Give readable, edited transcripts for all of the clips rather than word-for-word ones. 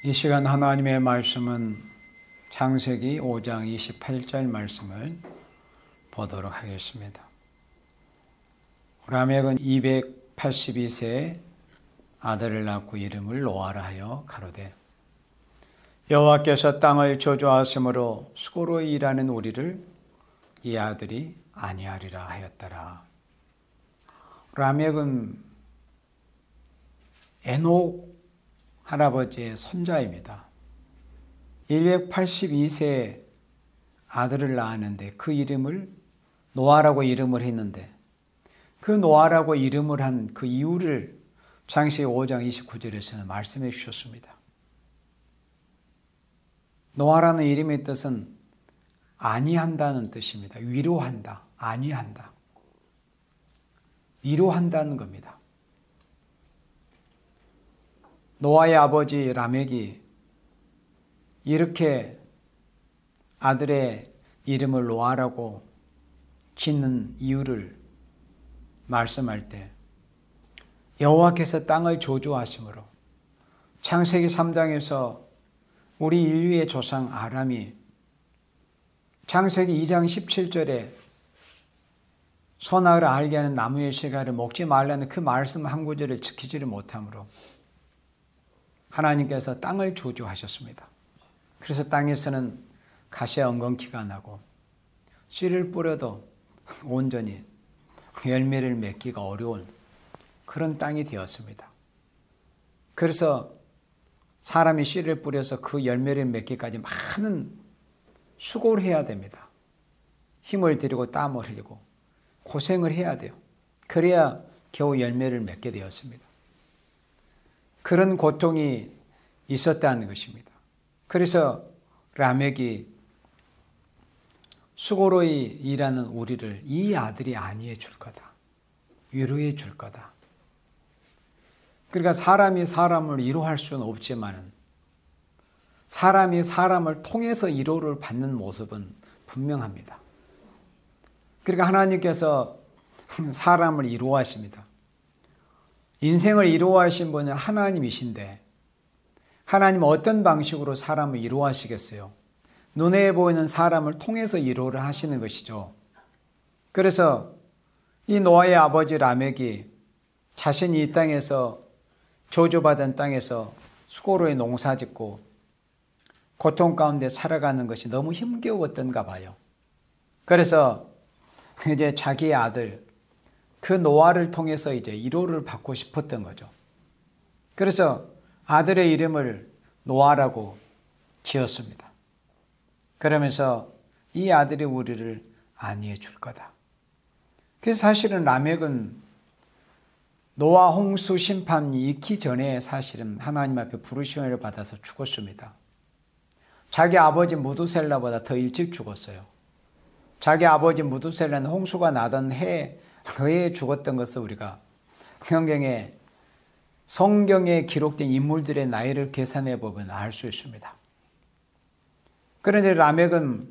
이 시간 하나님의 말씀은 창세기 5장 28절 말씀을 보도록 하겠습니다. 라멕은 282세에 아들을 낳고 이름을 노아라 하여 가로되 여호와께서 땅을 저주하심으로 수고로 일하는 우리를 이 아들이 아니하리라 하였더라. 라멕은 에녹 할아버지의 손자입니다. 182세에 아들을 낳았는데 그 이름을 노아라고 이름을 했는데 그 노아라고 이름을 한 그 이유를 창세기 5장 29절에서는 말씀해 주셨습니다. 노아라는 이름의 뜻은 아니한다는 뜻입니다. 위로한다, 아니한다. 위로한다는 겁니다. 노아의 아버지 라멕이 이렇게 아들의 이름을 노아라고 짓는 이유를 말씀할 때 여호와께서 땅을 저주하심으로 창세기 3장에서 우리 인류의 조상 아람이 창세기 2장 17절에 선악을 알게 하는 나무의 실과를 먹지 말라는 그 말씀 한 구절을 지키지를 못하므로 하나님께서 땅을 저주하셨습니다. 그래서 땅에서는 가시의 엉겅퀴가 나고 씨를 뿌려도 온전히 열매를 맺기가 어려운 그런 땅이 되었습니다. 그래서 사람이 씨를 뿌려서 그 열매를 맺기까지 많은 수고를 해야 됩니다. 힘을 들이고 땀을 흘리고 고생을 해야 돼요. 그래야 겨우 열매를 맺게 되었습니다. 그런 고통이 있었다는 것입니다. 그래서 라멕이 수고로 일하는 우리를 이 아들이 안위해 줄 거다. 위로해 줄 거다. 그러니까 사람이 사람을 위로할 수는 없지만 사람이 사람을 통해서 위로를 받는 모습은 분명합니다. 그러니까 하나님께서 사람을 위로하십니다. 인생을 위로하신 분은 하나님이신데 하나님은 어떤 방식으로 사람을 위로하시겠어요? 눈에 보이는 사람을 통해서 위로를 하시는 것이죠. 그래서 이 노아의 아버지 라멕이 자신이 이 땅에서 저주받은 땅에서 수고로의 농사짓고 고통 가운데 살아가는 것이 너무 힘겨웠던가 봐요. 그래서 이제 자기의 아들 그 노아를 통해서 이제 위로를 받고 싶었던 거죠. 그래서 아들의 이름을 노아라고 지었습니다. 그러면서 이 아들이 우리를 안위해 줄 거다. 그래서 사실은 라멕은 노아 홍수 심판이 있기 전에 사실은 하나님 앞에 부르심을 받아서 죽었습니다. 자기 아버지 무두셀라보다 더 일찍 죽었어요. 자기 아버지 무두셀라는 홍수가 나던 해에 죽었던 것을 우리가 성경에 기록된 인물들의 나이를 계산해 보면 알 수 있습니다. 그런데 라멕은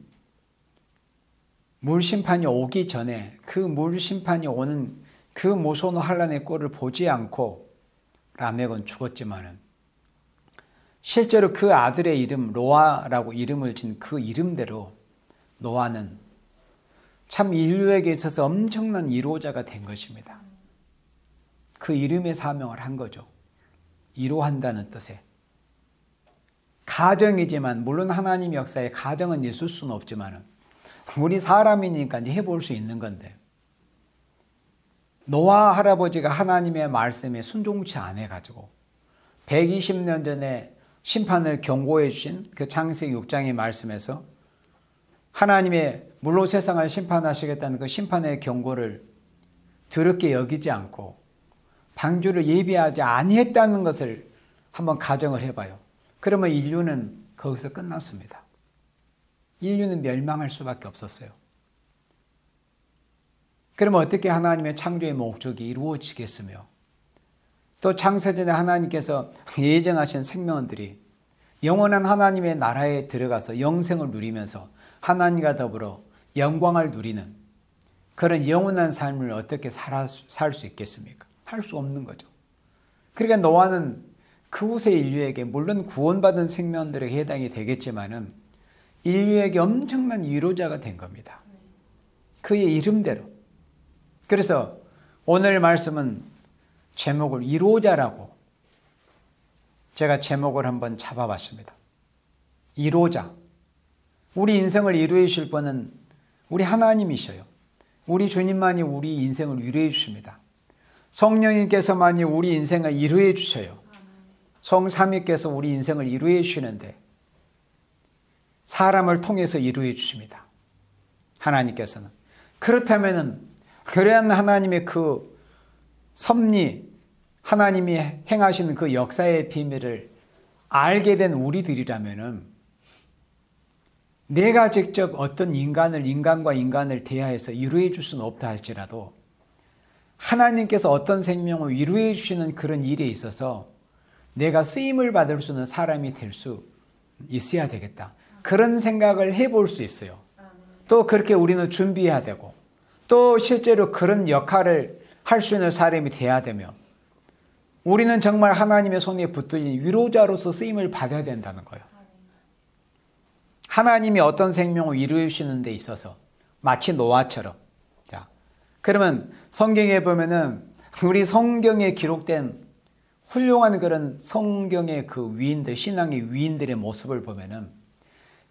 물심판이 오기 전에 그 물심판이 오는 그 무서운 환란의 꼴을 보지 않고 라멕은 죽었지만 실제로 그 아들의 이름 노아라고 이름을 진 그 이름대로 노아는 참 인류에게 있어서 엄청난 위로자가 된 것입니다. 그 이름의 사명을 한 거죠. 위로한다는 뜻에. 가정이지만 물론 하나님 역사에 가정은 있을 수는 없지만 우리 사람이니까 이제 해볼 수 있는 건데 노아 할아버지가 하나님의 말씀에 순종치 않아가지고 120년 전에 심판을 경고해 주신 그 창세기 6장의 말씀에서 하나님의 물로 세상을 심판하시겠다는 그 심판의 경고를 두렵게 여기지 않고 방주를 예비하지 아니했다는 것을 한번 가정을 해봐요. 그러면 인류는 거기서 끝났습니다. 인류는 멸망할 수밖에 없었어요. 그러면 어떻게 하나님의 창조의 목적이 이루어지겠으며 또 창세전에 하나님께서 예정하신 생명들이 영원한 하나님의 나라에 들어가서 영생을 누리면서 하나님과 더불어 영광을 누리는 그런 영원한 삶을 어떻게 살 수 있겠습니까? 할 수 없는 거죠. 그러니까 노아는 그 후세 인류에게 물론 구원받은 생명들에게 해당이 되겠지만은 인류에게 엄청난 위로자가 된 겁니다. 그의 이름대로. 그래서 오늘 말씀은 제목을 위로자라고 제가 제목을 한번 잡아봤습니다. 위로자. 우리 인생을 위로해 주실 분은 우리 하나님이셔요. 우리 주님만이 우리 인생을 위로해 주십니다. 성령님께서만이 우리 인생을 위로해 주셔요. 성삼위께서 우리 인생을 위로해 주시는데 사람을 통해서 위로해 주십니다. 하나님께서는. 그렇다면은 그러한 하나님의 그 섭리, 하나님이 행하시는 그 역사의 비밀을 알게 된 우리들이라면은 내가 직접 어떤 인간과 인간을 대하여서 위로해 줄 수는 없다 할지라도 하나님께서 어떤 생명을 위로해 주시는 그런 일에 있어서 내가 쓰임을 받을 수 있는 사람이 될 수 있어야 되겠다. 그런 생각을 해볼 수 있어요. 또 그렇게 우리는 준비해야 되고 또 실제로 그런 역할을 할 수 있는 사람이 돼야 되며 우리는 정말 하나님의 손에 붙들린 위로자로서 쓰임을 받아야 된다는 거예요. 하나님이 어떤 생명을 위로해 주시는 데 있어서 마치 노아처럼. 자, 그러면 성경에 보면은 우리 성경에 기록된 훌륭한 그런 성경의 그 위인들, 신앙의 위인들의 모습을 보면은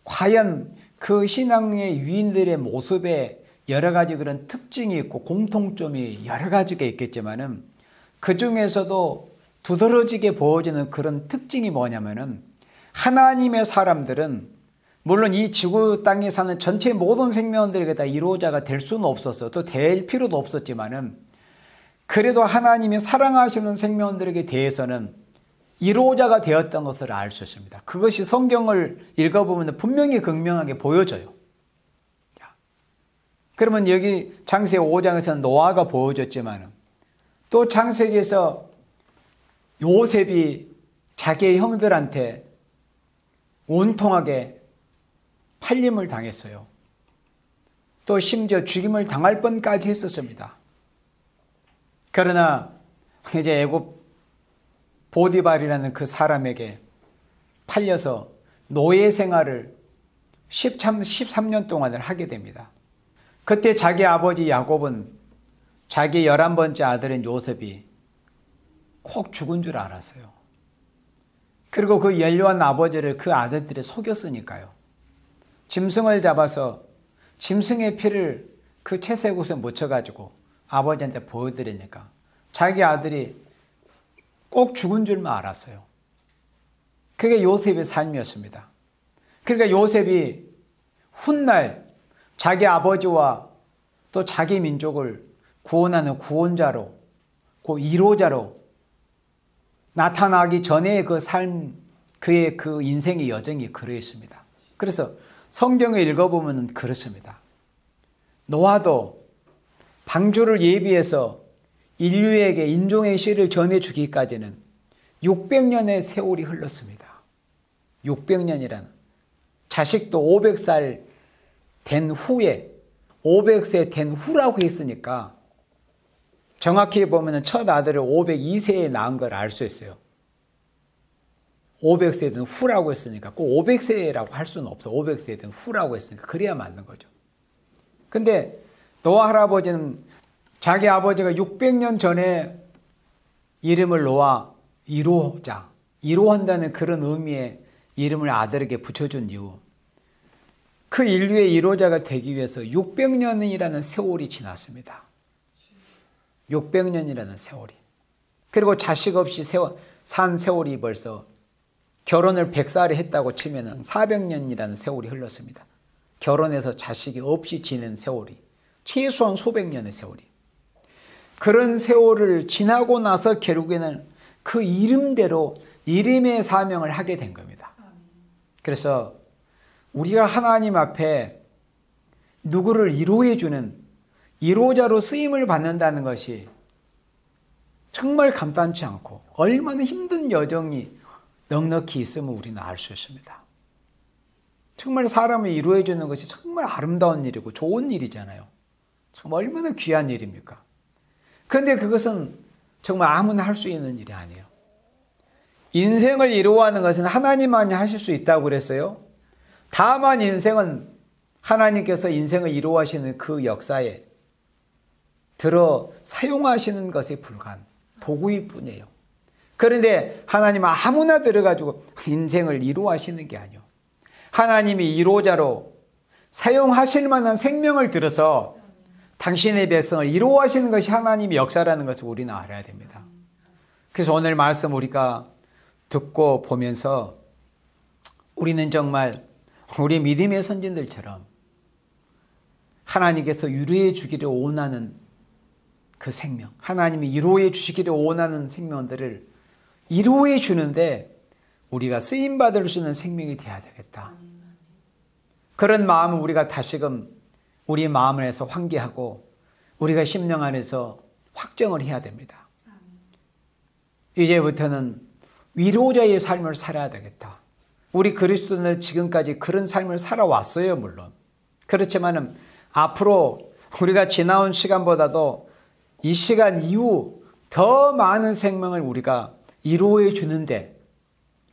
과연 그 신앙의 위인들의 모습에 여러 가지 그런 특징이 있고 공통점이 여러 가지가 있겠지만은 그 중에서도 두드러지게 보여지는 그런 특징이 뭐냐면은 하나님의 사람들은 물론 이 지구 땅에 사는 전체 모든 생명들에게 다 위로자가 될 수는 없었어요. 또 될 필요도 없었지만은 그래도 하나님이 사랑하시는 생명들에게 대해서는 위로자가 되었던 것을 알 수 있습니다. 그것이 성경을 읽어보면 분명히 극명하게 보여져요. 그러면 여기 창세기 5장에서는 노아가 보여졌지만 또 창세기에서 요셉이 자기의 형들한테 온통하게 팔림을 당했어요. 또 심지어 죽임을 당할 뻔까지 했었습니다. 그러나 이제 애굽 보디발이라는 그 사람에게 팔려서 노예 생활을 13년 동안을 하게 됩니다. 그때 자기 아버지 야곱은 자기 11번째 아들인 요셉이 꼭 죽은 줄 알았어요. 그리고 그 연료한 아버지를 그 아들들이 속였으니까요. 짐승을 잡아서 짐승의 피를 그 채색옷에 묻혀가지고 아버지한테 보여드리니까 자기 아들이 꼭 죽은 줄만 알았어요. 그게 요셉의 삶이었습니다. 그러니까 요셉이 훗날 자기 아버지와 또 자기 민족을 구원하는 구원자로, 그 위로자로 나타나기 전에 그 삶, 그의 그 인생의 여정이 그러했습니다. 그래서 성경을 읽어보면 그렇습니다. 노아도 방주를 예비해서 인류에게 인종의 씨를 전해주기까지는 600년의 세월이 흘렀습니다. 600년이란 자식도 500살 된 후에 500세 된 후라고 했으니까 정확히 보면 첫 아들을 502세에 낳은 걸 알 수 있어요. 500세 된 후라고 했으니까 꼭 500세라고 할 수는 없어. 500세 된 후라고 했으니까 그래야 맞는 거죠. 근데 노아 할아버지는 자기 아버지가 600년 전에 이름을 노아 위로자, 위로한다는 그런 의미의 이름을 아들에게 붙여준 이유, 그 인류의 위로자가 되기 위해서 600년이라는 세월이 지났습니다. 600년이라는 세월이. 그리고 자식 없이 산 세월이 벌써 결혼을 100살에 했다고 치면 400년이라는 세월이 흘렀습니다. 결혼해서 자식이 없이 지낸 세월이 최소한 수백 년의 세월이. 그런 세월을 지나고 나서 결국에는 그 이름대로 이름의 사명을 하게 된 겁니다. 그래서 우리가 하나님 앞에 누구를 위로해주는 위로자로 쓰임을 받는다는 것이 정말 간단치 않고 얼마나 힘든 여정이 넉넉히 있음을 우리는 알 수 있습니다. 정말 사람을 위로해주는 것이 정말 아름다운 일이고 좋은 일이잖아요. 정말 얼마나 귀한 일입니까? 그런데 그것은 정말 아무나 할 수 있는 일이 아니에요. 인생을 이루어가는 것은 하나님만이 하실 수 있다고 그랬어요. 다만 인생은 하나님께서 인생을 이루어가시는 그 역사에 들어 사용하시는 것에 불과한 도구일 뿐이에요. 그런데 하나님은 아무나 들어가지고 인생을 이루어가시는 게 아니에요. 하나님이 이루어자로 사용하실 만한 생명을 들어서 당신의 백성을 이루어가시는 것이 하나님의 역사라는 것을 우리는 알아야 됩니다. 그래서 오늘 말씀 우리가 듣고 보면서 우리는 정말 우리 믿음의 선진들처럼 하나님께서 위로해 주기를 원하는 그 생명, 하나님이 위로해 주시기를 원하는 생명들을 위로해 주는데 우리가 쓰임받을 수 있는 생명이 되어야 되겠다. 그런 마음을 우리가 다시금 우리 마음 안에서 환기하고 우리가 심령 안에서 확정을 해야 됩니다. 이제부터는 위로자의 삶을 살아야 되겠다. 우리 그리스도인은 지금까지 그런 삶을 살아왔어요, 물론. 그렇지만 앞으로 우리가 지나온 시간보다도 이 시간 이후 더 많은 생명을 우리가 이루어 주는데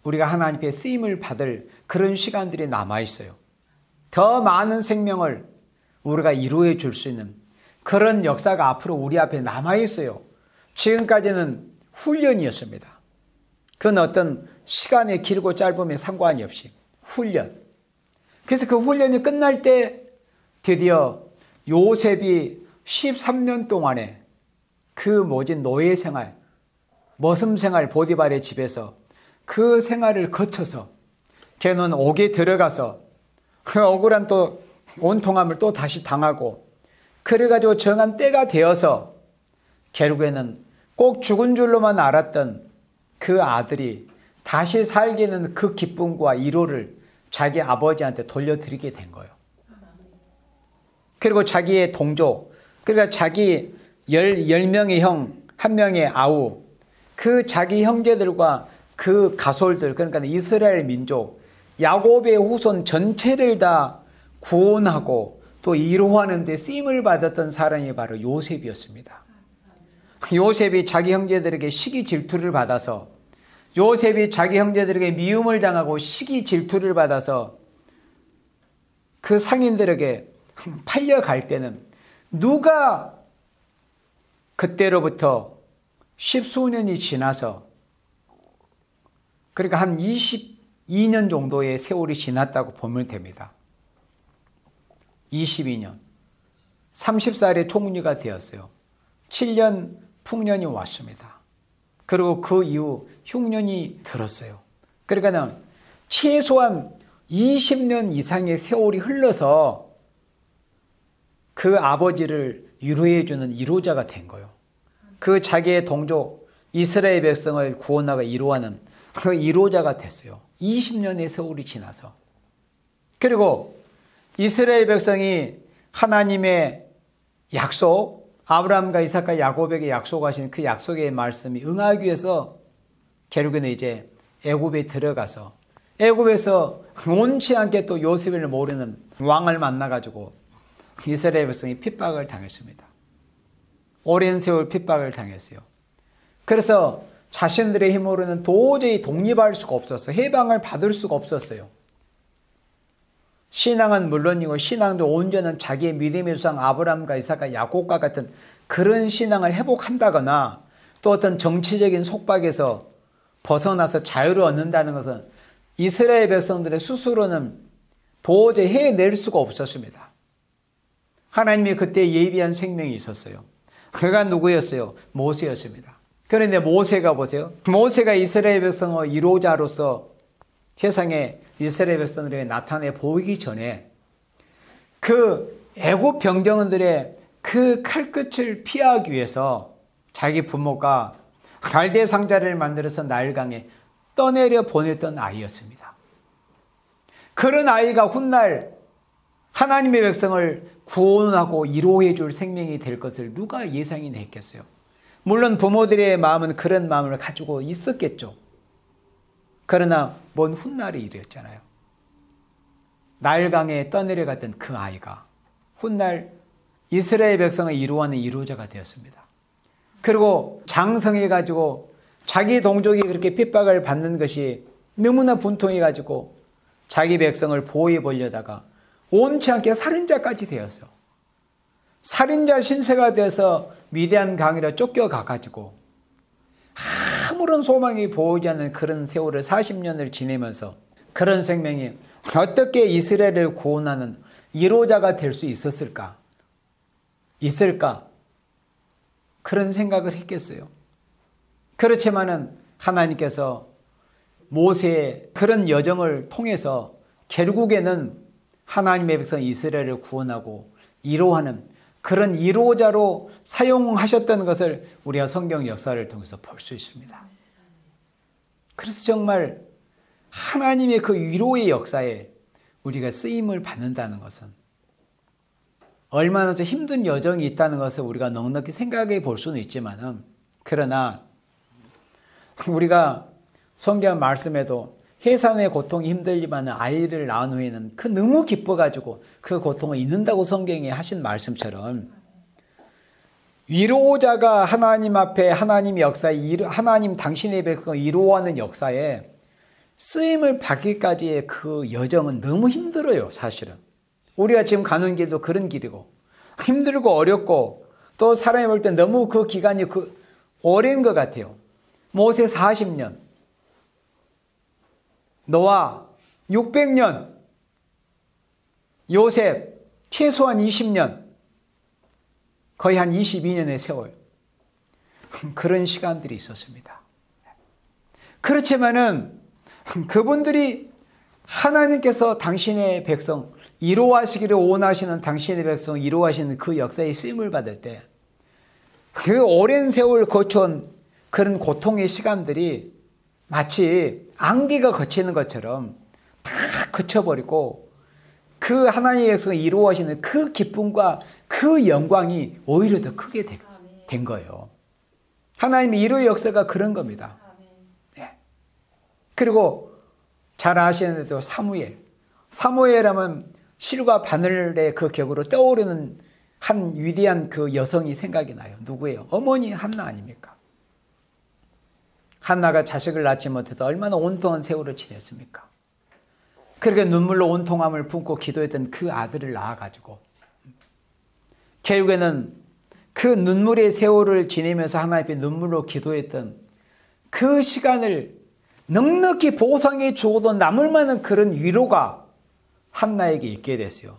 우리가 하나님께 쓰임을 받을 그런 시간들이 남아있어요. 더 많은 생명을 우리가 이루어 줄 수 있는 그런 역사가 앞으로 우리 앞에 남아있어요. 지금까지는 훈련이었습니다. 그건 어떤 시간의 길고 짧음에 상관이 없이 훈련. 그래서 그 훈련이 끝날 때 드디어 요셉이 13년 동안에 그 모진 노예 생활, 머슴 생활 보디발의 집에서 그 생활을 거쳐서 걔는 옥에 들어가서 그 억울한 또 온통함을 또 다시 당하고 그래가지고 정한 때가 되어서 결국에는 꼭 죽은 줄로만 알았던 그 아들이 다시 살게 되는 그 기쁨과 위로를 자기 아버지한테 돌려드리게 된 거예요. 그리고 자기의 동족, 그러니까 자기 10명의 형, 1명의 아우, 그 자기 형제들과 그 가솔들, 그러니까 이스라엘 민족, 야곱의 후손 전체를 다 구원하고 또 위로하는 데 쓰임을 받았던 사람이 바로 요셉이었습니다. 요셉이 자기 형제들에게 시기 질투를 받아서 요셉이 자기 형제들에게 미움을 당하고 시기 질투를 받아서 그 상인들에게 팔려갈 때는 누가 그때로부터 10수년이 지나서 그러니까 한 22년 정도의 세월이 지났다고 보면 됩니다. 22년. 30살에 총리가 되었어요. 7년 풍년이 왔습니다. 그리고 그 이후 흉년이 들었어요. 그러니까 최소한 20년 이상의 세월이 흘러서 그 아버지를 위로해 주는 위로자가 된 거예요. 그 자기의 동족 이스라엘 백성을 구원하고 위로하는 그 위로자가 됐어요. 20년의 세월이 지나서. 그리고 이스라엘 백성이 하나님의 약속, 아브라함과 이삭과 야곱에게 약속하신 그 약속의 말씀이 응하기 위해서 결국에는 이제 애굽에 들어가서 애굽에서 원치 않게 또 요셉을 모르는 왕을 만나가지고 이스라엘 백성이 핍박을 당했습니다. 오랜 세월 핍박을 당했어요. 그래서 자신들의 힘으로는 도저히 독립할 수가 없었어요. 해방을 받을 수가 없었어요. 신앙은 물론이고 신앙도 온전한 자기의 믿음의 조상 아브라함과 이삭과 야곱과 같은 그런 신앙을 회복한다거나 또 어떤 정치적인 속박에서 벗어나서 자유를 얻는다는 것은 이스라엘 백성들의 스스로는 도저히 해낼 수가 없었습니다. 하나님이 그때 예비한 생명이 있었어요. 그가 누구였어요? 모세였습니다. 그런데 모세가 보세요. 모세가 이스라엘 백성의 위로자로서 세상에 이스라엘 백성들에게 나타내 보이기 전에 그 애굽 병정들의 그 칼끝을 피하기 위해서 자기 부모가 갈대 상자를 만들어서 나일강에 떠내려 보냈던 아이였습니다. 그런 아이가 훗날 하나님의 백성을 구원하고 위로해 줄 생명이 될 것을 누가 예상이나 했겠어요? 물론 부모들의 마음은 그런 마음을 가지고 있었겠죠. 그러나 먼 훗날의 일이었잖아요. 나일강에 떠내려갔던 그 아이가 훗날 이스라엘 백성을 위로하는 위로자가 되었습니다. 그리고 장성해가지고 자기 동족이 그렇게 핍박을 받는 것이 너무나 분통해가지고 자기 백성을 보호해 보려다가 원치 않게 살인자까지 되었어. 살인자 신세가 돼서 미디안 강이라 쫓겨가가지고 아무런 소망이 보이지 않는 그런 세월을 40년을 지내면서 그런 생명이 어떻게 이스라엘을 구원하는 1호자가 될 수 있을까? 그런 생각을 했겠어요. 그렇지만은 하나님께서 모세의 그런 여정을 통해서 결국에는 하나님의 백성 이스라엘을 구원하고 1호하는 그런 1호자로 사용하셨다는 것을 우리가 성경 역사를 통해서 볼 수 있습니다. 그래서 정말 하나님의 그 1호의 역사에 우리가 쓰임을 받는다는 것은 얼마나 힘든 여정이 있다는 것을 우리가 넉넉히 생각해 볼 수는 있지만은, 그러나 우리가 성경 말씀에도 해산의 고통이 힘들지만 아이를 낳은 후에는 그 너무 기뻐가지고 그 고통을 잊는다고 성경에 하신 말씀처럼, 위로자가 하나님 앞에 하나님 역사에 하나님 당신의 백성을 위로하는 역사에 쓰임을 받기까지의 그 여정은 너무 힘들어요. 사실은 우리가 지금 가는 길도 그런 길이고 힘들고 어렵고 또 사람이 볼 때 너무 그 기간이 오랜 것 같아요. 모세 40년, 노아 600년, 요셉 최소한 20년, 거의 한 22년의 세월, 그런 시간들이 있었습니다. 그렇지만은 그분들이 하나님께서 당신의 백성 위로하시기를 원하시는 당신의 백성 위로하시는 그 역사에 쓰임을 받을 때 그 오랜 세월 거쳐온 그런 고통의 시간들이 마치 안개가 거치는 것처럼 다 거쳐버리고 그 하나님의 백성을 위로하시는 그 기쁨과 그 영광이 오히려 더 크게 된 거예요. 하나님의 위로의 역사가 그런 겁니다. 네. 그리고 잘 아시는 대로 사무엘 하면 실과 바늘의 그 격으로 떠오르는 한 위대한 그 여성이 생각이 나요. 누구예요? 어머니 한나 아닙니까? 한나가 자식을 낳지 못해서 얼마나 온통한 세월을 지냈습니까? 그렇게 눈물로 온통함을 품고 기도했던 그 아들을 낳아가지고 결국에는 그 눈물의 세월을 지내면서 하나님 앞에 눈물로 기도했던 그 시간을 넉넉히 보상해 주어도 남을 만한 그런 위로가 한나에게 있게 됐어요.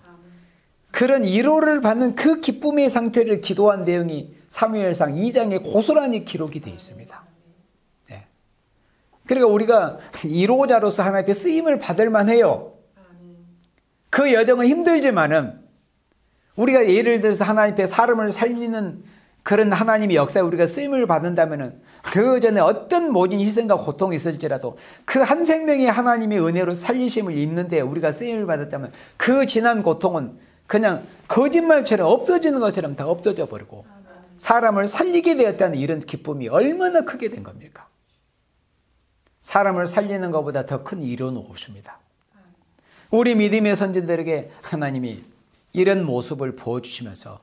그런 위로를 받는 그 기쁨의 상태를 기도한 내용이 사무엘상 2장에 고스란히 기록이 되어 있습니다. 네. 그러니까 우리가 위로자로서 하나님 앞에 쓰임을 받을 만해요. 그 여정은 힘들지만은 우리가 예를 들어서 하나님 앞에 사람을 살리는 그런 하나님의 역사에 우리가 쓰임을 받는다면은 그 전에 어떤 모든 희생과 고통이 있을지라도 그 한 생명의 하나님의 은혜로 살리심을 입는데 우리가 쓰임을 받았다면 그 지난 고통은 그냥 거짓말처럼 없어지는 것처럼 다 없어져 버리고 사람을 살리게 되었다는 이런 기쁨이 얼마나 크게 된 겁니까? 사람을 살리는 것보다 더 큰 위로는 없습니다. 우리 믿음의 선진들에게 하나님이 이런 모습을 보여주시면서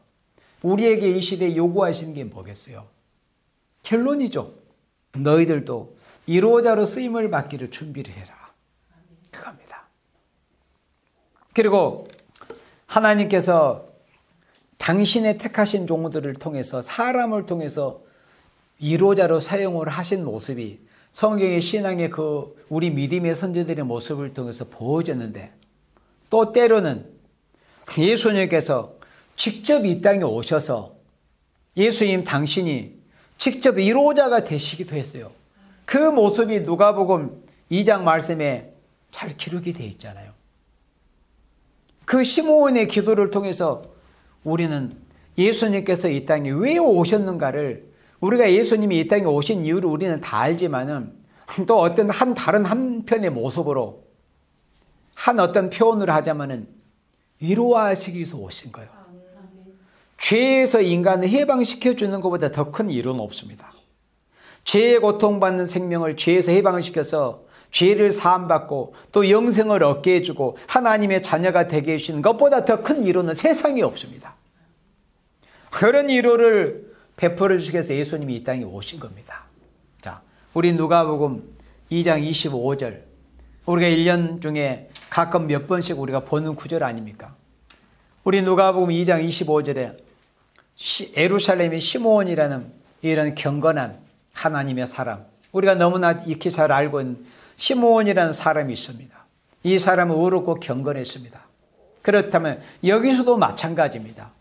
우리에게 이 시대에 요구하시는 게 뭐겠어요? 결론이죠. 너희들도 위로자로 쓰임을 받기를 준비를 해라. 그겁니다. 그리고 하나님께서 당신의 택하신 종들을 통해서 사람을 통해서 위로자로 사용을 하신 모습이 성경의 신앙의 그 우리 믿음의 선지자들의 모습을 통해서 보여졌는데 또 때로는 예수님께서 직접 이 땅에 오셔서 예수님 당신이 직접 위로자가 되시기도 했어요. 그 모습이 누가복음 2장 말씀에 잘 기록이 되어 있잖아요. 그 시므온의 기도를 통해서 우리는 예수님께서 이 땅에 왜 오셨는가를 우리가 예수님이 이 땅에 오신 이유를 우리는 다 알지만은 또 어떤 다른 한편의 모습으로 어떤 표현을 하자면은 위로하시기 위해서 오신 거예요. 죄에서 인간을 해방시켜 주는 것보다 더 큰 위로는 없습니다. 죄의 고통받는 생명을 죄에서 해방시켜서 죄를 사함받고 또 영생을 얻게 해주고 하나님의 자녀가 되게 해주시는 것보다 더 큰 위로는 세상에 없습니다. 그런 위로를 베풀어 주시기 위해서 예수님이 이 땅에 오신 겁니다. 자, 우리 누가복음 2장 25절. 우리가 1년 중에 가끔 몇 번씩 우리가 보는 구절 아닙니까? 우리 누가복음 2장 25절에 예루살렘의 시므온이라는 이런 경건한 하나님의 사람, 우리가 너무나 익히 잘 알고 있는 시므온이라는 사람이 있습니다. 이 사람은 의롭고 경건했습니다. 그렇다면 여기서도 마찬가지입니다.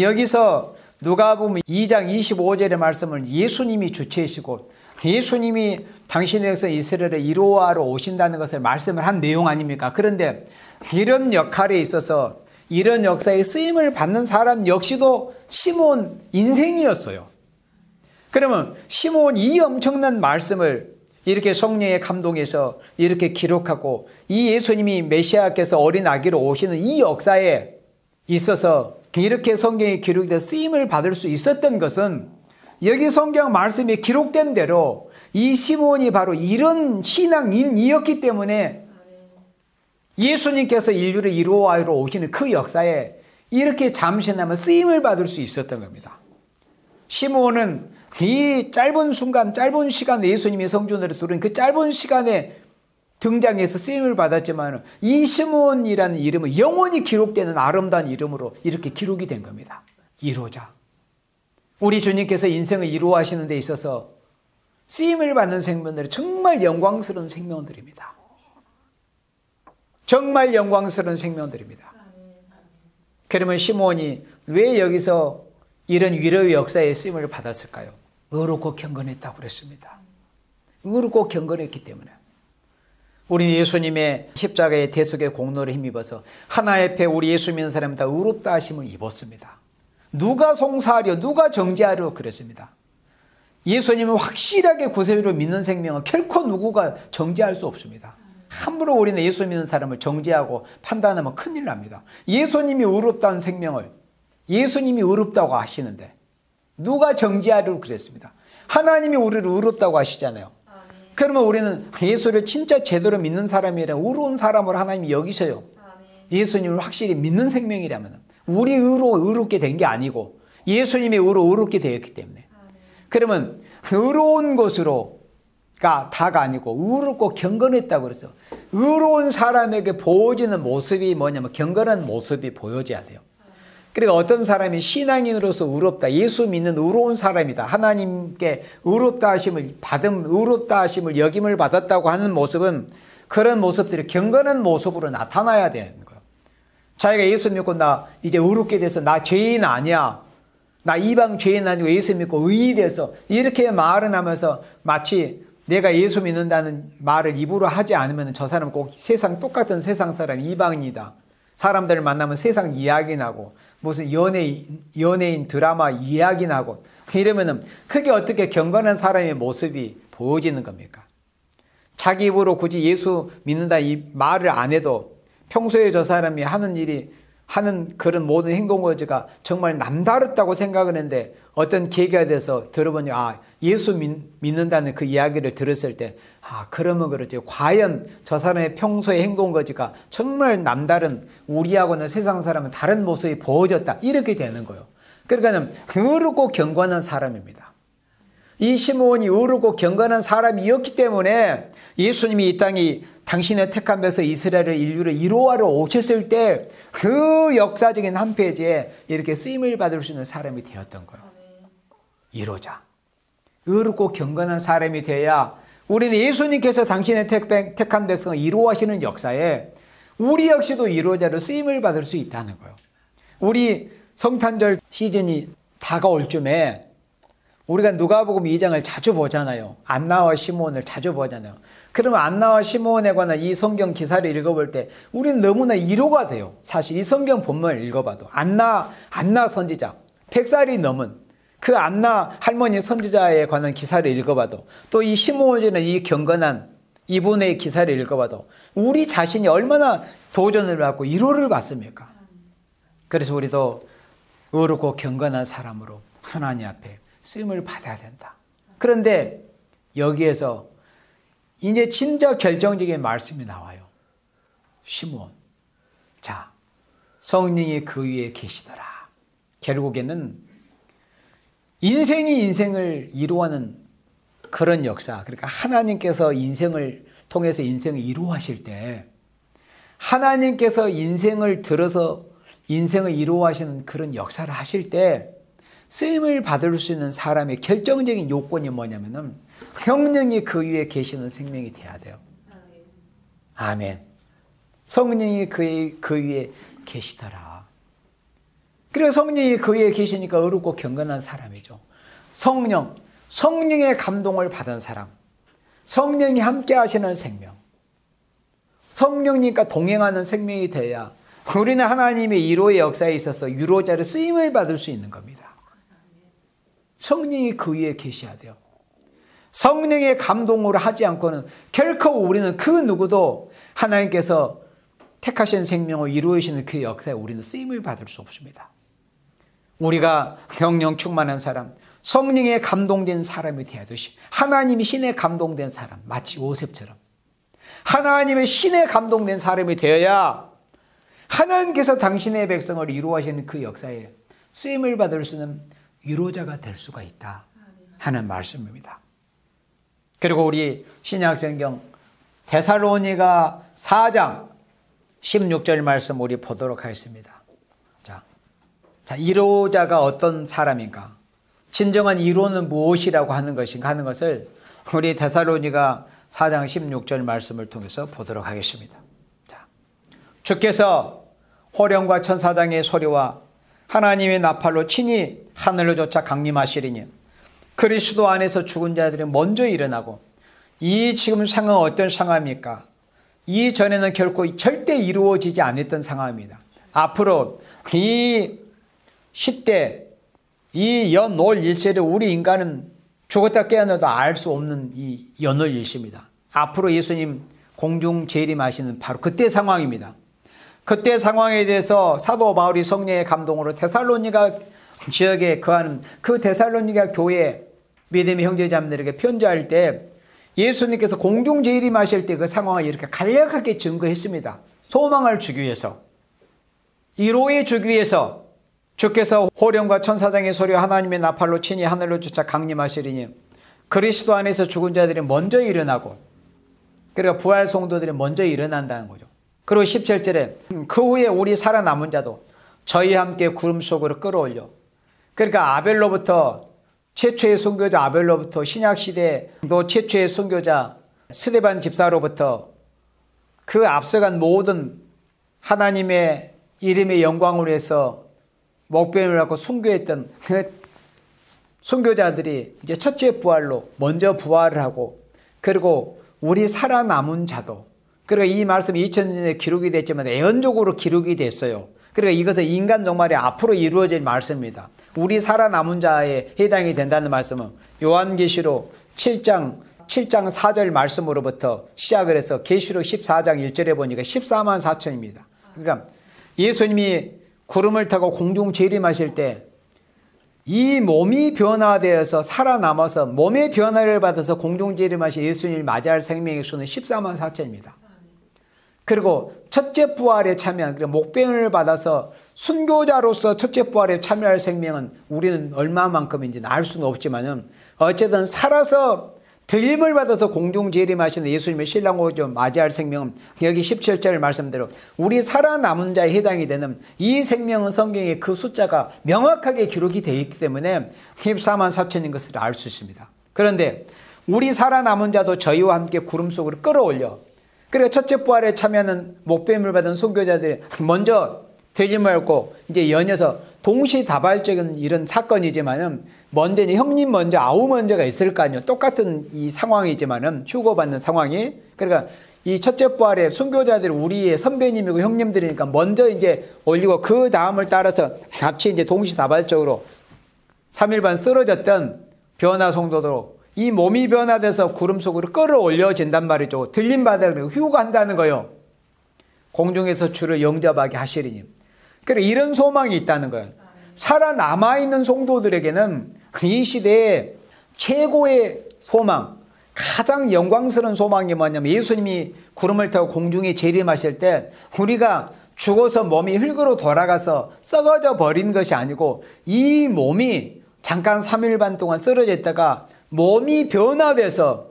여기서 누가복음 2장 25절의 말씀을 예수님이 주체이시고 예수님이 당신의 백성 이스라엘을 이루어하러 오신다는 것을 말씀을 한 내용 아닙니까? 그런데 이런 역할에 있어서 이런 역사에 쓰임을 받는 사람 역시도 시므온 인생이었어요. 그러면 시므온 이 엄청난 말씀을 이렇게 성령의 감동에서 이렇게 기록하고 이 예수님이 메시아께서 어린 아기로 오시는 이 역사에 있어서 이렇게 성경에 기록돼서 쓰임을 받을 수 있었던 것은 여기 성경 말씀에 기록된 대로 이 시므온이 바로 이런 신앙인이었기 때문에 예수님께서 인류를 이루어하러 오시는 그 역사에 이렇게 잠시나마 쓰임을 받을 수 있었던 겁니다. 시므온은 이 짧은 순간, 짧은 시간에 예수님이 성전으로 들어온 그 짧은 시간에 등장해서 쓰임을 받았지만 이 시므온이라는 이름은 영원히 기록되는 아름다운 이름으로 이렇게 기록이 된 겁니다. 이루자. 우리 주님께서 인생을 이루어하시는 데 있어서 쓰임을 받는 생명들이 정말 영광스러운 생명들입니다. 정말 영광스러운 생명들입니다. 그러면 시므온이 왜 여기서 이런 위로의 역사에 쓰임을 받았을까요? 의롭고 경건했다고 그랬습니다. 의롭고 경건했기 때문에. 우리는 예수님의 십자가의 대속의 공로를 힘입어서 하나 옆에 우리 예수 믿는 사람은 다 의롭다 하심을 입었습니다. 누가 송사하려 누가 정죄하려 그랬습니다. 예수님을 확실하게 구세주로 믿는 생명은 결코 누구가 정죄할 수 없습니다. 함부로 우리는 예수 믿는 사람을 정죄하고 판단하면 큰일 납니다. 예수님이 의롭다는 생명을 예수님이 의롭다고 하시는데 누가 정죄하려고 그랬습니다. 하나님이 우리를 의롭다고 하시잖아요. 그러면 우리는 예수를 진짜 제대로 믿는 사람이라 의로운 사람으로 하나님이 여기셔요. 예수님을 확실히 믿는 생명이라면 우리 의롭게 된 게 아니고 예수님의 의로 의롭게 되었기 때문에. 그러면 의로운 것으로가 다가 아니고 의롭고 경건했다고 그랬어. 의로운 사람에게 보여지는 모습이 뭐냐면 경건한 모습이 보여져야 돼요. 그러니까 어떤 사람이 신앙인으로서 의롭다, 예수 믿는 의로운 사람이다, 하나님께 의롭다 하심을 여김을 받았다고 하는 모습은 그런 모습들이 경건한 모습으로 나타나야 되는 거예요. 자기가 예수 믿고 나 이제 의롭게 돼서 나 죄인 아니야, 나 이방 죄인 아니고 예수 믿고 의인이 돼서 이렇게 말을 하면서 마치 내가 예수 믿는다는 말을 입으로 하지 않으면 저 사람은 꼭 똑같은 세상 사람 이방인이다. 사람들을 만나면 세상 이야기 나고 무슨 연예인 드라마 이야기 나고 이러면은 그게 어떻게 경건한 사람의 모습이 보여지는 겁니까? 자기 입으로 굳이 예수 믿는다 이 말을 안 해도 평소에 저 사람이 하는 그런 모든 행동거지가 정말 남다르다고 생각을 했는데 어떤 계기가 돼서 들어보니 예수 믿는다는 그 이야기를 들었을 때 그러면 그렇지 과연 저 사람의 평소의 행동거지가 정말 남다른 우리하고는 세상 사람은 다른 모습이 보여졌다 이렇게 되는 거예요. 그러니까 의롭고 경건한 사람입니다. 이 시므온이 의롭고 경건한 사람이었기 때문에 예수님이 이 땅이 당신의 택한 백성 이스라엘을 인류를 이루어하러 오셨을 때 그 역사적인 한 페이지에 이렇게 쓰임을 받을 수 있는 사람이 되었던 거예요. 이루자. 의롭고 경건한 사람이 돼야 우리는 예수님께서 당신의 택한 백성을 이루어하시는 역사에 우리 역시도 이루어자로 쓰임을 받을 수 있다는 거예요. 우리 성탄절 시즌이 다가올 쯤에 우리가 누가복음 2장을 자주 보잖아요. 안나와 시므온을 자주 보잖아요. 그러면 안나와 시므온에 관한 이 성경 기사를 읽어볼 때 우리는 너무나 위로가 돼요. 사실 이 성경 본문을 읽어봐도 안나 선지자 100살이 넘은 그 안나 할머니 선지자에 관한 기사를 읽어봐도 또 이 시므온이라는 이 경건한 이분의 기사를 읽어봐도 우리 자신이 얼마나 도전을 받고 위로를 받습니까? 그래서 우리도 의롭고 경건한 사람으로 하나님 앞에 쓰임을 받아야 된다. 그런데 여기에서 이제 진짜 결정적인 말씀이 나와요. 시므온. 자, 성령이 그 위에 계시더라. 결국에는 인생이 인생을 이루어하는 그런 역사, 그러니까 하나님께서 인생을 통해서 인생을 이루어하실 때, 하나님께서 인생을 들어서 인생을 이루어하시는 그런 역사를 하실 때 쓰임을 받을 수 있는 사람의 결정적인 요건이 뭐냐면은 성령이 그 위에 계시는 생명이 돼야 돼요. 아멘. 성령이 그 위에 계시더라. 그래서 성령이 그 위에 계시니까 어렵고 경건한 사람이죠. 성령의 감동을 받은 사람, 성령이 함께 하시는 생명, 성령님과 동행하는 생명이 돼야 우리는 하나님의 위로의 역사에 있어서 위로자를 쓰임을 받을 수 있는 겁니다. 성령이 그 위에 계셔야 돼요. 성령의 감동으로 하지 않고는 결코 우리는 그 누구도 하나님께서 택하신 생명을 이루어지는 그 역사에 우리는 쓰임을 받을 수 없습니다. 우리가 성령 충만한 사람, 성령에 감동된 사람이 되어야듯이 하나님이 신에 감동된 사람, 마치 요셉처럼 하나님의 신에 감동된 사람이 되어야 하나님께서 당신의 백성을 이루어하시는 그 역사에 쓰임을 받을 수 있는 위로자가 될 수가 있다 하는 말씀입니다. 그리고 우리 신약성경 데살로니가 4장 16절 말씀 우리 보도록 하겠습니다. 자, 위로자가 어떤 사람인가? 진정한 위로는 무엇이라고 하는 것인가 하는 것을 우리 데살로니가 4장 16절 말씀을 통해서 보도록 하겠습니다. 자, 주께서 호령과 천사장의 소리와 하나님의 나팔로 친히 하늘로 쫓아 강림하시리니 그리스도 안에서 죽은 자들이 먼저 일어나고 이 지금 상황은 어떤 상황입니까? 이전에는 결코 절대 이루어지지 않았던 상황입니다. 앞으로 이 시대, 이 연올 일세를 우리 인간은 죽었다 깨어나도 알 수 없는 이 연올 일시입니다. 앞으로 예수님 공중 재림하시는 바로 그때 상황입니다. 그때 상황에 대해서 사도 바울이 성령의 감동으로 데살로니가 지역에 거하는 그 데살로니가 교회 믿음의 형제자매들에게 편지할 때 예수님께서 공중 재림하실 때 그 상황을 이렇게 간략하게 증거했습니다. 소망을 주기 위해서, 위로해 주기 위해서 주께서 호령과 천사장의 소리와 하나님의 나팔로 친히 하늘로 쫓아 강림하시리니 그리스도 안에서 죽은 자들이 먼저 일어나고, 그러니까 부활 성도들이 먼저 일어난다는 거죠. 그리고 17절에 그 후에 우리 살아남은 자도 저희와 함께 구름 속으로 끌어올려, 그러니까 아벨로부터 최초의 순교자 아벨로부터 신약시대 또 최초의 순교자 스데반 집사로부터 그 앞서간 모든 하나님의 이름의 영광으로 해서 목배임을 갖고 순교했던 그 순교자들이 이제 첫째 부활로 먼저 부활을 하고, 그리고 우리 살아남은 자도, 그리고 이 말씀이 2000년에 기록이 됐지만 애언적으로 기록이 됐어요. 그러니까 이것은 인간 종말이 앞으로 이루어질 말씀입니다. 우리 살아남은 자에 해당이 된다는 말씀은 요한계시록 7장 4절 말씀으로부터 시작을 해서 계시록 14장 1절에 보니까 14만 4천입니다. 그러니까 예수님이 구름을 타고 공중 재림하실 때 이 몸이 변화되어서 살아남아서 몸의 변화를 받아서 공중 재림하신 예수님을 맞이할 생명의 수는 14만 4천입니다. 그리고 첫째 부활에 참여한, 그러니까 목배임을 받아서 순교자로서 첫째 부활에 참여할 생명은 우리는 얼마만큼인지는 알 수는 없지만은 어쨌든 살아서 들림을 받아서 공중 재림하시는 예수님의 신랑으로 맞이할 생명은 여기 17절 말씀대로 우리 살아남은 자에 해당이 되는 이 생명은 성경에 그 숫자가 명확하게 기록이 되어 있기 때문에 14만 4천인 것을 알 수 있습니다. 그런데 우리 살아남은 자도 저희와 함께 구름 속으로 끌어올려, 그래서 첫째 부활에 참여하는 목배임을 받은 순교자들이 먼저 들림을 받고 이제 연이어서 동시다발적인 이런 사건이지만은 먼저 형님 먼저 아우 먼저가 있을 거 아니에요. 똑같은 이 상황이지만은 휴거받는 상황이, 그러니까 이 첫째 부활의 순교자들이 우리의 선배님이고 형님들이니까 먼저 이제 올리고 그 다음을 따라서 같이 이제 동시다발적으로 3일 반 쓰러졌던 변화 성도도 이 몸이 변화돼서 구름 속으로 끌어올려진단 말이죠. 들림받아 휴거한다는 거예요. 공중에서 주를 영접하게 하시리니. 그래, 이런 소망이 있다는 거예요. 살아남아있는 성도들에게는 이 시대에 최고의 소망, 가장 영광스러운 소망이 뭐냐면 예수님이 구름을 타고 공중에 재림하실 때 우리가 죽어서 몸이 흙으로 돌아가서 썩어져 버린 것이 아니고 이 몸이 잠깐 3일 반 동안 쓰러져 있다가 몸이 변화돼서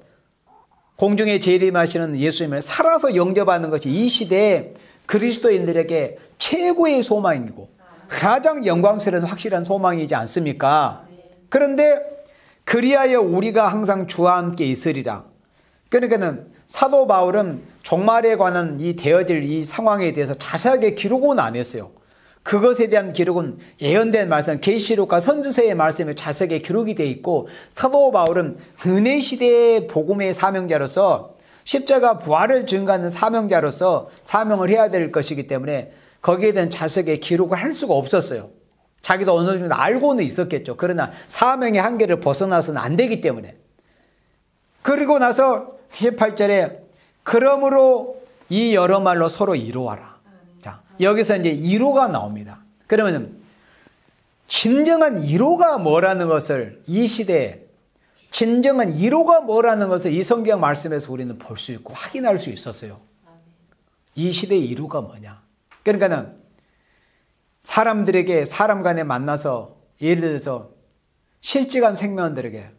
공중에 재림하시는 예수님을 살아서 영접하는 것이 이 시대에 그리스도인들에게 최고의 소망이고 가장 영광스러운 확실한 소망이지 않습니까? 그런데 그리하여 우리가 항상 주와 함께 있으리라. 그러니까는 사도 바울은 종말에 관한 이 되어질 이 상황에 대해서 자세하게 기록은 안 했어요. 그것에 대한 기록은 예언된 말씀, 계시록과 선지서의 말씀에 자세하게 기록이 되어 있고, 사도 바울은 은혜 시대의 복음의 사명자로서 십자가 부활을 증거하는 사명자로서 사명을 해야 될 것이기 때문에 거기에 대한 자세하게 기록을 할 수가 없었어요. 자기도 어느 정도 알고는 있었겠죠. 그러나 사명의 한계를 벗어나서는 안 되기 때문에. 그리고 나서 18절에 그러므로 이 여러 말로 서로 이루어라. 자, 여기서 이제 이루가 나옵니다. 그러면 진정한 이루가 뭐라는 것을 이 시대에 진정한 이루가 뭐라는 것을 이 성경 말씀에서 우리는 볼 수 있고 확인할 수 있었어요. 이 시대의 이루가 뭐냐. 그러니까는 사람들에게 사람 간에 만나서 예를 들어서 실직한 생명들에게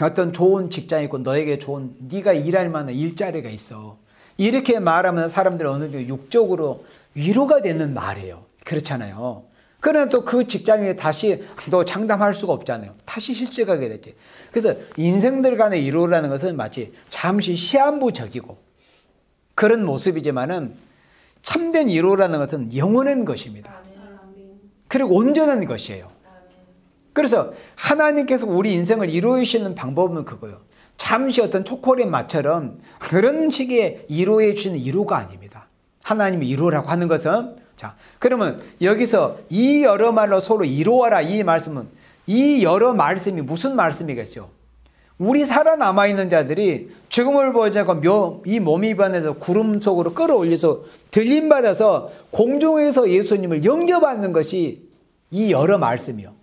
어떤 좋은 직장이 있고 너에게 좋은 네가 일할 만한 일자리가 있어. 이렇게 말하면 사람들은 어느 정도 육적으로 위로가 되는 말이에요. 그렇잖아요. 그러나 또 그 직장에 다시 또 장담할 수가 없잖아요. 다시 실직하게 됐지. 그래서 인생들 간의 위로라는 것은 마치 잠시 시한부적이고 그런 모습이지만은 참된 위로라는 것은 영원한 것입니다. 그리고 온전한 것이에요. 그래서 하나님께서 우리 인생을 이루어 주시는 방법은 그거예요. 잠시 어떤 초콜릿 맛처럼 그런 식의 이루어 주시는 이루가 아닙니다. 하나님이 이루라고 하는 것은, 자, 그러면 여기서 이 여러 말로 서로 이루어라 이 말씀은, 이 여러 말씀이 무슨 말씀이겠어요? 우리 살아남아 있는 자들이 죽음을 보지 않고 이 몸이 변해서 구름 속으로 끌어올려서 들림받아서 공중에서 예수님을 영접하는 것이 이 여러 말씀이요.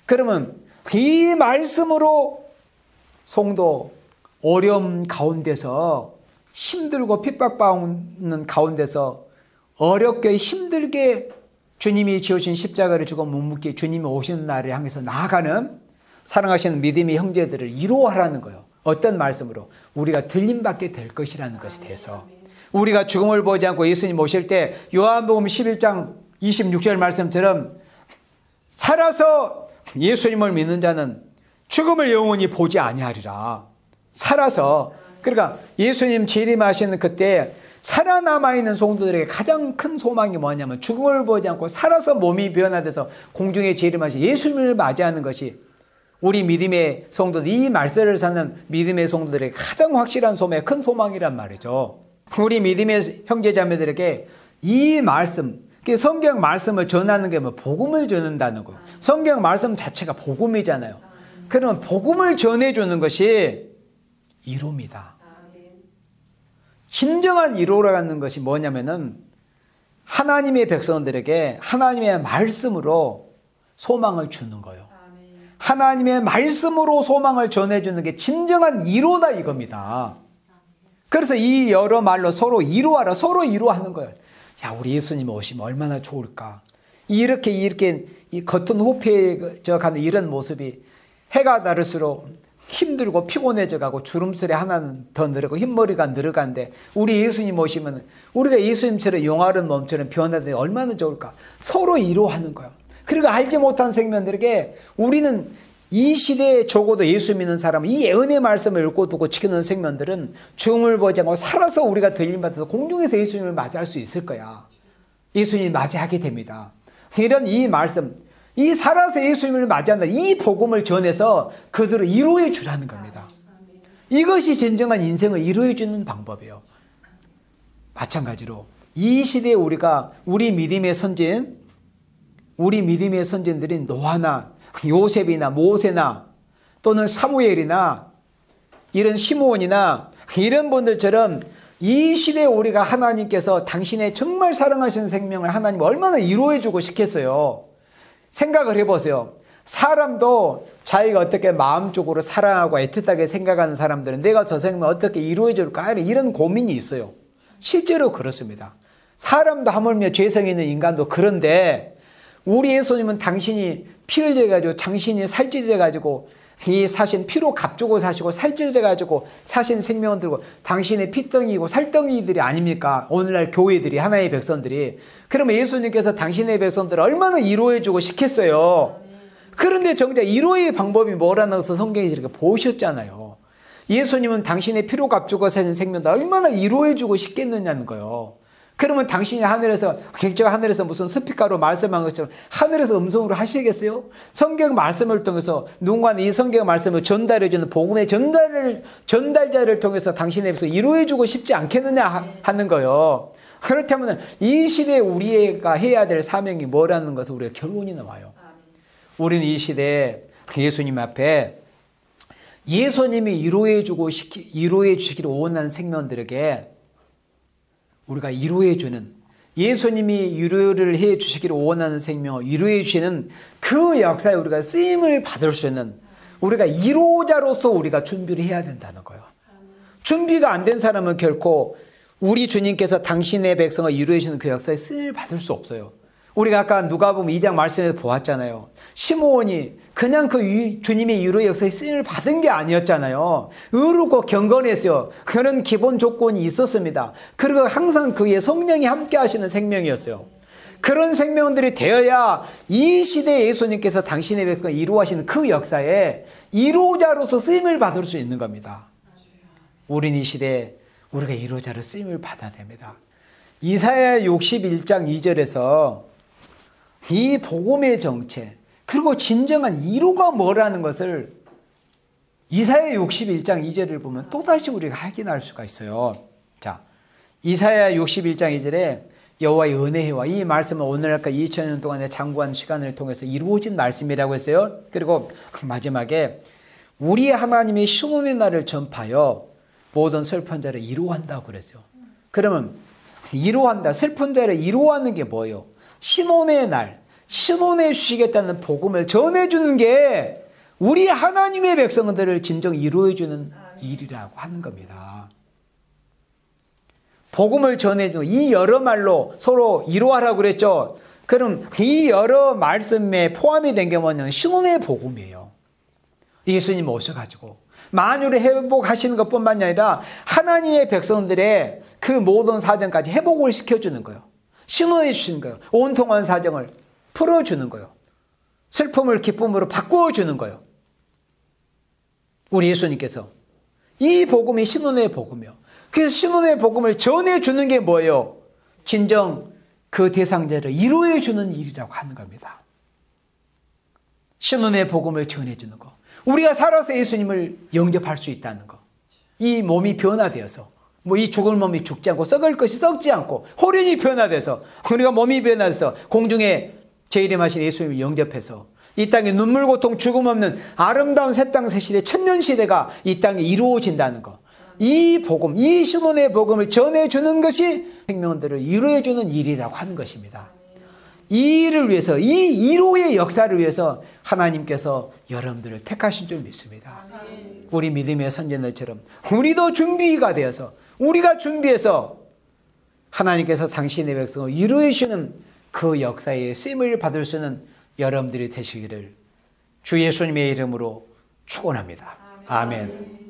그러면 이 말씀으로 성도 어려움 가운데서 힘들고 핍박받는 가운데서 어렵게 힘들게 주님이 지으신 십자가를 지고 묵묵히 주님이 오시는 날을 향해서 나아가는 사랑하시는 믿음의 형제들을 이루어하라는 거예요. 어떤 말씀으로? 우리가 들림받게 될 것이라는 것에 대해서. 우리가 죽음을 보지 않고 예수님 오실 때 요한복음 11장 26절 말씀처럼 살아서 예수님을 믿는 자는 죽음을 영원히 보지 아니하리라. 살아서, 그러니까 예수님 재림하시는 그때 살아남아 있는 성도들에게 가장 큰 소망이 뭐냐면 죽음을 보지 않고 살아서 몸이 변화돼서 공중에 재림하신 예수님을 맞이하는 것이 우리 믿음의 성도들, 이 말세를 사는 믿음의 성도들에게 가장 확실한 소망, 큰 소망이란 말이죠. 우리 믿음의 형제자매들에게 이 말씀, 성경 말씀을 전하는 게 뭐 복음을 전한다는 거예요. 성경 말씀 자체가 복음이잖아요. 그러면 복음을 전해주는 것이 이루입니다. 진정한 이루라는 것이 뭐냐면은 하나님의 백성들에게 하나님의 말씀으로 소망을 주는 거예요. 하나님의 말씀으로 소망을 전해주는 게 진정한 이루다 이겁니다. 그래서 이 여러 말로 서로 이루하라, 서로 이루하는 거예요. 야, 우리 예수님 오시면 얼마나 좋을까. 이렇게 이 겉은 후패져 가는 이런 모습이 해가 다를수록 힘들고 피곤해져 가고 주름살이 하나는 더 늘어가고 흰머리가 늘어간데 우리 예수님 오시면 우리가 예수님처럼 영화로운 몸처럼 변화되면 얼마나 좋을까. 서로 이루하는 거예요. 그리고 알지 못한 생명들에게 우리는 이 시대에 적어도 예수 믿는 사람, 이 예언의 말씀을 읽고 두고 지키는 생명들은 죽음을 보지 않고 살아서 우리가 들림받아서 공중에서 예수님을 맞이할 수 있을 거야. 예수님을 맞이하게 됩니다. 이런 이 말씀, 이 살아서 예수님을 맞이한다, 이 복음을 전해서 그들을 이루어 주라는 겁니다. 이것이 진정한 인생을 이루어 주는 방법이에요. 마찬가지로 이 시대에 우리 믿음의 선진들이 노아나 요셉이나 모세나 또는 사무엘이나 이런 시므온이나 이런 분들처럼 이 시대에 우리가 하나님께서 당신의 정말 사랑하시는 생명을 하나님 얼마나 이루어주고 싶겠어요. 생각을 해보세요. 사람도 자기가 어떻게 마음적으로 사랑하고 애틋하게 생각하는 사람들은 내가 저 생명 어떻게 이루어줄까 이런 고민이 있어요. 실제로 그렇습니다. 사람도 하물며 죄성 있는 인간도 그런데 우리 예수님은 당신이 피 흘려가지고 당신이 살찌져가지고 이 사신 피로 값주고 사시고 살찌져가지고 사신 생명을 들고 당신의 피덩이고 살덩이들이 아닙니까? 오늘날 교회들이, 하나의 백성들이. 그러면 예수님께서 당신의 백성들을 얼마나 위로해주고 시켰어요. 그런데 정작 위로의 방법이 뭐라는 것을 성경에 이렇게 보셨잖아요. 예수님은 당신의 피로 값주고 사신 생명들 얼마나 위로해주고 싶겠느냐는 거예요. 그러면 당신이 하늘에서, 객지가 하늘에서 무슨 스피커로 말씀한 것처럼 하늘에서 음성으로 하시겠어요? 성경 말씀을 통해서 누군가는 이 성경 말씀을 전달해주는 복음의 전달자를 통해서 당신의 입에서 위로해주고 싶지 않겠느냐 하는 거예요. 그렇다면 이 시대에 우리가 해야 될 사명이 뭐라는 것을 우리가 결론이 나와요. 우리는 이 시대에 예수님 앞에 예수님이 위로해 주시기를 원하는 생명들에게 우리가 위로해주는, 예수님이 위로를 해 주시기를 원하는 생명을 위로해 주시는 그 역사에 우리가 쓰임을 받을 수 있는, 우리가 위로자로서 우리가 준비를 해야 된다는 거예요. 준비가 안 된 사람은 결코 우리 주님께서 당신의 백성을 위로해 주시는 그 역사에 쓰임을 받을 수 없어요. 우리가 아까 누가복음 2장 말씀에서 보았잖아요. 시므온이 그냥 그 주님의 위로의 역사에 쓰임을 받은 게 아니었잖아요. 의롭고 경건했어요. 그런 기본 조건이 있었습니다. 그리고 항상 그의 성령이 함께 하시는 생명이었어요. 그런 생명들이 되어야 이 시대에 예수님께서 당신의 백성을 위로하시는 그 역사에 위로자로서 쓰임을 받을 수 있는 겁니다. 우린 이 시대에 우리가 위로자로 쓰임을 받아야 됩니다. 이사야 61장 2절에서 이 복음의 정체, 그리고 진정한 위로가 뭐라는 것을 이사야 61장 2절을 보면 또다시 우리가 확인할 수가 있어요. 자, 이사야 61장 2절에 여호와의 은혜와, 이 말씀은 오늘날까지 2000년 동안의 장구한 시간을 통해서 이루어진 말씀이라고 했어요. 그리고 마지막에 우리 하나님의 신원의 날을 전파하여 모든 슬픈 자를 위로한다고 그랬어요. 그러면 위로한다, 슬픈 자를 위로하는 게 뭐예요? 신혼의 날, 신혼해 주시겠다는 복음을 전해주는 게 우리 하나님의 백성들을 진정 위로해주는 일이라고 하는 겁니다. 복음을 전해주는, 이 여러 말로 서로 위로하라고 그랬죠. 그럼 이 여러 말씀에 포함이 된 게 뭐냐면 신혼의 복음이에요. 예수님 오셔가지고 만유를 회복하시는 것뿐만이 아니라 하나님의 백성들의 그 모든 사정까지 회복을 시켜주는 거예요. 신원해 주시는 거예요. 온통한 사정을 풀어주는 거예요. 슬픔을 기쁨으로 바꾸어주는 거예요. 우리 예수님께서 이 복음이 신원의 복음이에요. 그래서 신원의 복음을 전해주는 게 뭐예요? 진정 그 대상자를 위로해주는 일이라고 하는 겁니다. 신원의 복음을 전해주는 거. 우리가 살아서 예수님을 영접할 수 있다는 거. 이 몸이 변화되어서, 이 죽을 몸이 죽지 않고 썩을 것이 썩지 않고 호련히 변화돼서, 우리가 몸이 변화돼서 공중에 재림하신 예수님을 영접해서 이 땅에 눈물 고통 죽음 없는 아름다운 새 땅 새 시대, 천년 시대가 이 땅에 이루어진다는 거. 이 복음, 이 신혼의 복음을 전해주는 것이 생명들을 위로해주는 일이라고 하는 것입니다. 이 일을 위해서, 이 위로의 역사를 위해서 하나님께서 여러분들을 택하신 줄 믿습니다. 우리 믿음의 선진들처럼 우리도 준비가 되어서, 우리가 준비해서 하나님께서 당신의 백성을 위로해 주시는 그 역사에 쓰임을 받을 수 있는 여러분들이 되시기를 주 예수님의 이름으로 축원합니다. 아멘.